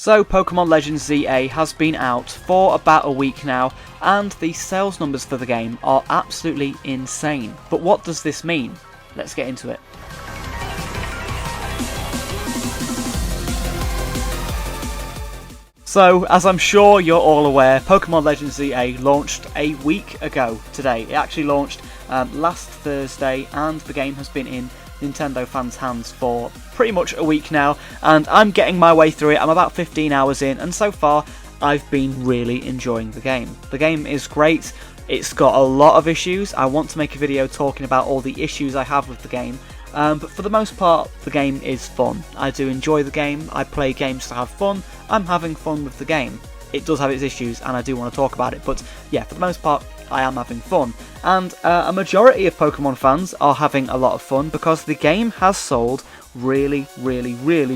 So Pokemon Legends ZA has been out for about a week now, and the sales numbers for the game are absolutely insane. But what does this mean? Let's get into it. So, as I'm sure you're all aware, Pokemon Legends ZA launched a week ago today. It actually launched last Thursday, and the game has been in Nintendo fans' hands for pretty much a week now, and I'm getting my way through it. I'm about 15 hours in, and so far I've been really enjoying the game. The game is great. It's got a lot of issues. I want to make a video talking about all the issues I have with the game, but for the most part the game is fun. I do enjoy the game. I play games to have fun. I'm having fun with the game. It does have its issues and I do want to talk about it, but yeah, for the most part I am having fun. And a majority of Pokemon fans are having a lot of fun because the game has sold really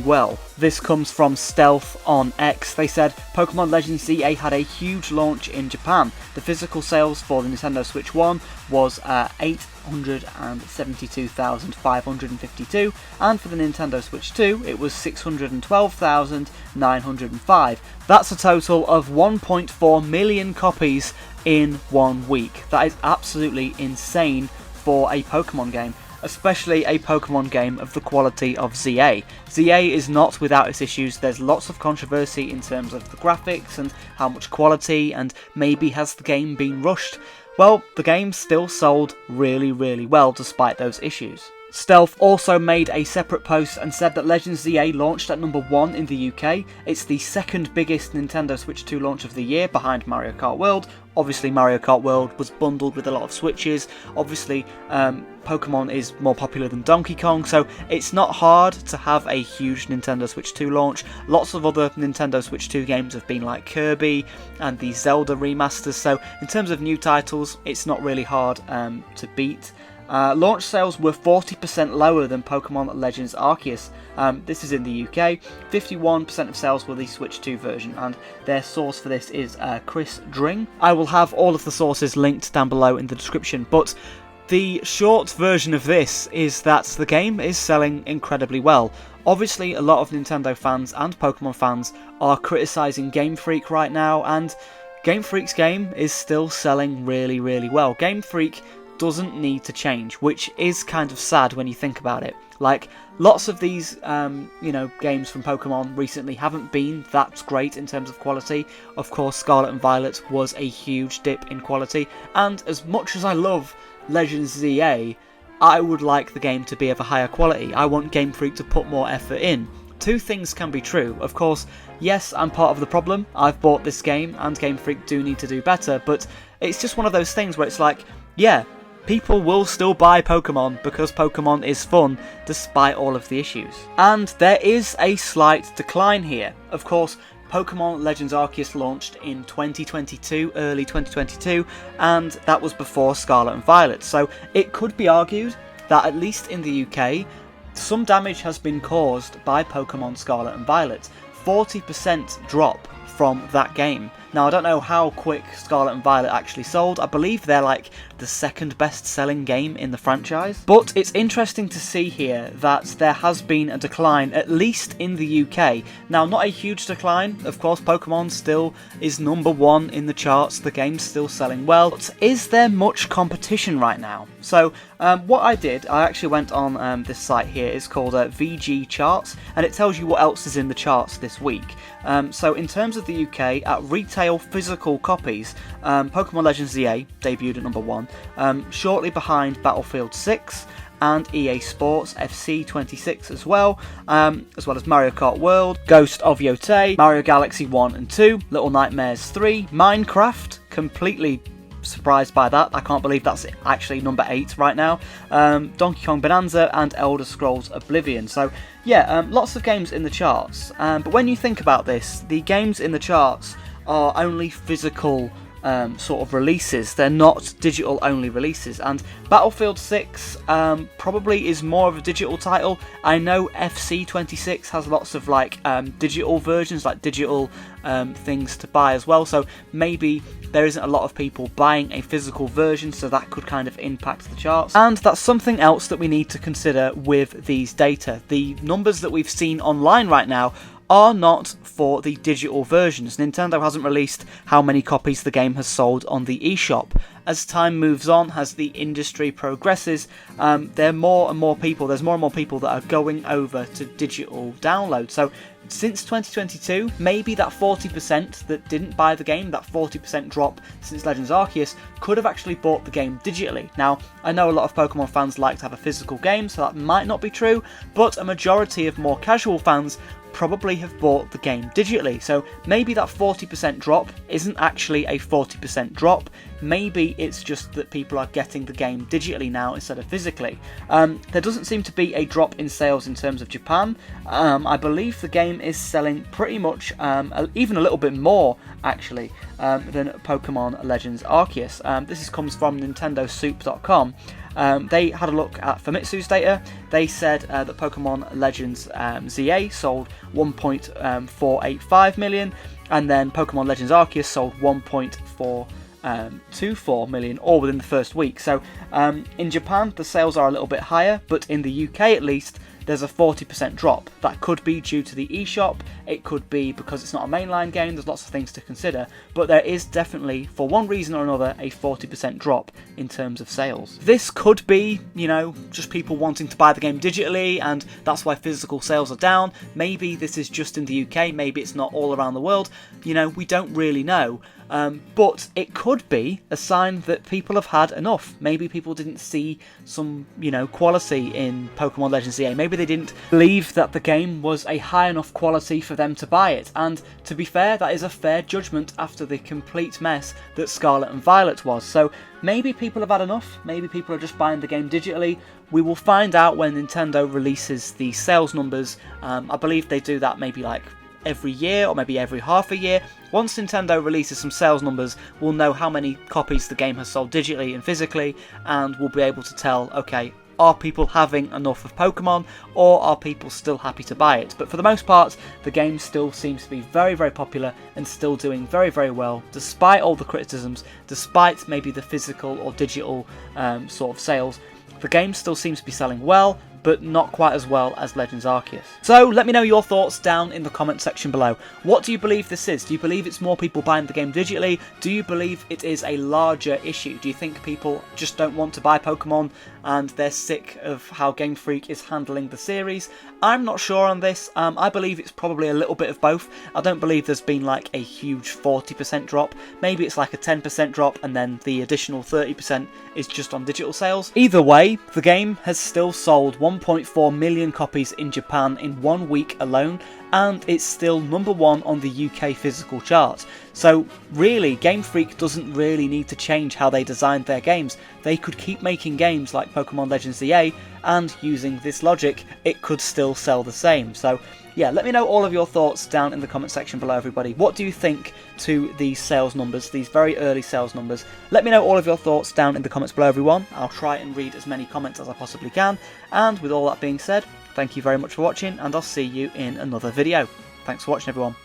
well. This comes from Stealth on X. They said Pokemon Legends ZA had a huge launch in Japan. The physical sales for the Nintendo Switch 1 was 872,552, and for the Nintendo Switch 2 it was 612,905. That's a total of 1.4 million copies in 1 week. That is absolutely insane for a Pokemon game, especially a Pokemon game of the quality of ZA. ZA is not without its issues. There's lots of controversy in terms of the graphics and how much quality, and maybe has the game been rushed. Well, the game still sold really well despite those issues. Stealth also made a separate post and said that Legends ZA launched at number 1 in the UK. It's the second biggest Nintendo Switch 2 launch of the year, behind Mario Kart World. Obviously Mario Kart World was bundled with a lot of Switches. Obviously Pokemon is more popular than Donkey Kong, so it's not hard to have a huge Nintendo Switch 2 launch. Lots of other Nintendo Switch 2 games have been like Kirby and the Zelda remasters, so in terms of new titles it's not really hard to beat. Launch sales were 40% lower than Pokemon Legends Arceus. This is in the UK. 51% of sales were the Switch 2 version, and their source for this is Chris Dring. I will have all of the sources linked down below in the description, but the short version of this is that the game is selling incredibly well. Obviously, a lot of Nintendo fans and Pokemon fans are criticising Game Freak right now, and Game Freak's game is still selling really well. Game Freak doesn't need to change, which is kind of sad when you think about it. Like, lots of these games from Pokemon recently haven't been that great in terms of quality. Of course, Scarlet and Violet was a huge dip in quality, and as much as I love Legends ZA, I would like the game to be of a higher quality. I want Game Freak to put more effort in. Two things can be true. Of course, yes, I'm part of the problem. I've bought this game and Game Freak do need to do better, but it's just one of those things where it's like, yeah, people will still buy Pokemon because Pokemon is fun despite all of the issues. And there is a slight decline here. Of course, Pokemon Legends Arceus launched in 2022, early 2022, and that was before Scarlet and Violet. So it could be argued that at least in the UK, some damage has been caused by Pokemon Scarlet and Violet. 40% drop from that game. Now, I don't know how quick Scarlet and Violet actually sold. I believe they're like the second best selling game in the franchise. But it's interesting to see here that there has been a decline, at least in the UK. Now, not a huge decline. Of course, Pokemon still is number 1 in the charts. The game's still selling well. But is there much competition right now? So, what I did, I actually went on this site here. It's called VG Charts, and it tells you what else is in the charts this week. So in terms of the UK, at retail physical copies, Pokemon Legends ZA debuted at number 1, shortly behind Battlefield 6 and EA Sports FC 26 as well as Mario Kart World, Ghost of Yotei, Mario Galaxy 1 and 2, Little Nightmares 3, Minecraft, completely surprised by that. I can't believe that's actually number 8 right now. Donkey Kong Bonanza and Elder Scrolls Oblivion. So yeah, lots of games in the charts. But when you think about this, the games in the charts are only physical sort of releases. They're not digital only releases, and Battlefield 6 probably is more of a digital title. I know FC 26 has lots of like digital versions, like digital things to buy as well, so maybe there isn't a lot of people buying a physical version, so that could kind of impact the charts. And that's something else that we need to consider with these data. The numbers that we've seen online right now are not for the digital versions. Nintendo hasn't released how many copies the game has sold on the eShop. As time moves on, as the industry progresses, there's more and more people that are going over to digital download. So since 2022, maybe that 40% that didn't buy the game, that 40% drop since Legends Arceus, could have actually bought the game digitally. Now, I know a lot of Pokemon fans like to have a physical game, so that might not be true, but a majority of more casual fans probably have bought the game digitally. So maybe that 40% drop isn't actually a 40% drop. Maybe it's just that people are getting the game digitally now instead of physically. There doesn't seem to be a drop in sales in terms of Japan. I believe the game is selling pretty much even a little bit more actually than Pokemon Legends Arceus. This comes from NintendoSoup.com. They had a look at Famitsu's data. They said that Pokemon Legends ZA sold 1.485 million, and then Pokemon Legends Arceus sold 1.424 million, all within the first week. So in Japan, the sales are a little bit higher, but in the UK at least, there's a 40% drop. That could be due to the eShop, it could be because it's not a mainline game, there's lots of things to consider, but there is definitely, for one reason or another, a 40% drop in terms of sales. This could be, you know, just people wanting to buy the game digitally, and that's why physical sales are down. Maybe this is just in the UK, maybe it's not all around the world, you know, we don't really know. But it could be a sign that people have had enough. Maybe people didn't see some, you know, quality in Pokemon Legends ZA. Maybe they didn't believe that the game was a high enough quality for them to buy it. And to be fair, that is a fair judgment after the complete mess that Scarlet and Violet was. So maybe people have had enough. Maybe people are just buying the game digitally. We will find out when Nintendo releases the sales numbers. I believe they do that maybe like every year or maybe every half a year. Once Nintendo releases some sales numbers, we'll know how many copies the game has sold digitally and physically, and we'll be able to tell, okay, are people having enough of Pokemon, or are people still happy to buy it? But for the most part, the game still seems to be very, very popular and still doing very, very well, despite all the criticisms, despite maybe the physical or digital sort of sales. The game still seems to be selling well, but not quite as well as Legends Arceus. So let me know your thoughts down in the comment section below. What do you believe this is? Do you believe it's more people buying the game digitally? Do you believe it is a larger issue? Do you think people just don't want to buy Pokemon and they're sick of how Game Freak is handling the series? I'm not sure on this. I believe it's probably a little bit of both. I don't believe there's been like a huge 40% drop. Maybe it's like a 10% drop and then the additional 30% is just on digital sales. Either way, the game has still sold 1.4 million copies in Japan in 1 week alone, and it's still #1 on the UK physical chart. So really, Game Freak doesn't really need to change how they designed their games. They could keep making games like Pokemon Legends ZA, and using this logic, it could still sell the same. So yeah, let me know all of your thoughts down in the comment section below, everybody. What do you think to these sales numbers, these very early sales numbers? Let me know all of your thoughts down in the comments below, everyone. I'll try and read as many comments as I possibly can. And with all that being said, thank you very much for watching, and I'll see you in another video. Thanks for watching, everyone.